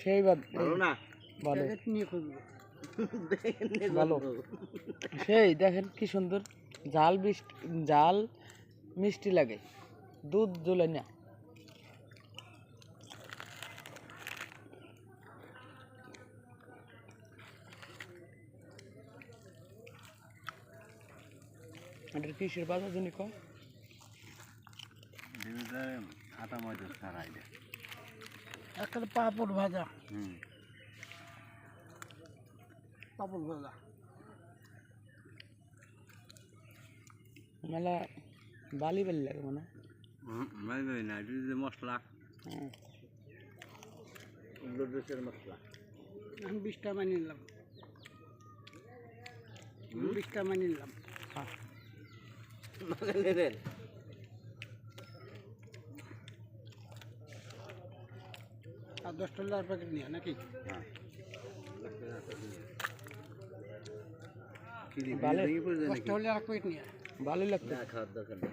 সেই ভালো না, ভালো ভালো। সেই দেখেন কি সুন্দর জাল মিষ্টি লাগে, দুধ জ্বলে না। এটা কিসের বাজার জন্য কম আটা ময়দা ছাড়াই দেয় একটা পাপড় ভাজা, পাপড় ভাজা মেলা বালি বালি লাগে মনে হয় না, এটা যে মশলা দেশের মশলা। আমি 20টা মানি নিলাম, 20টা মানি নিলাম। আর 10 টাকার প্যাকেট নিয়ে নাকি ভালোই লাগতো। খাওয়ার দরকার নেই।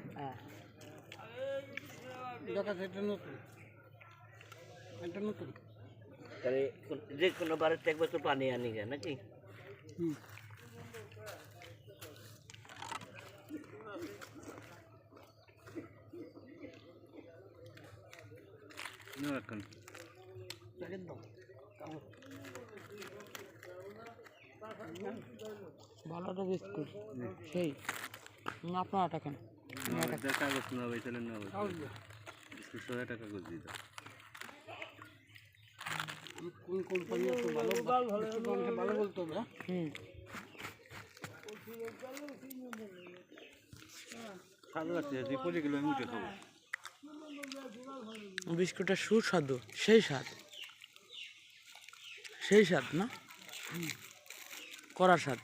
এটা নতুন তাহলে যে কোনো বাড়িতে একবার তো পানি আনি গে নাকি? ভালোটা বিস্কুট সেই আপনার আটা কেন কাগজ না ভাই, তাহলে না বিস্কুট 100 টাকা কাগজ দিত। কোন কোম্পানি ভালো ভালো বলতো না। বিস্কুটটা সুস্বাদু, সেই স্বাদ না, কড়া স্বাদ।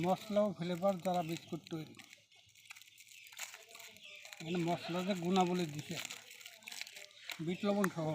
মশলাও ফ্লেভার দ্বারা বিস্কুট তৈরি, এখানে মশলা যে গুণাবলী দিছে, বিট লবণ সহ।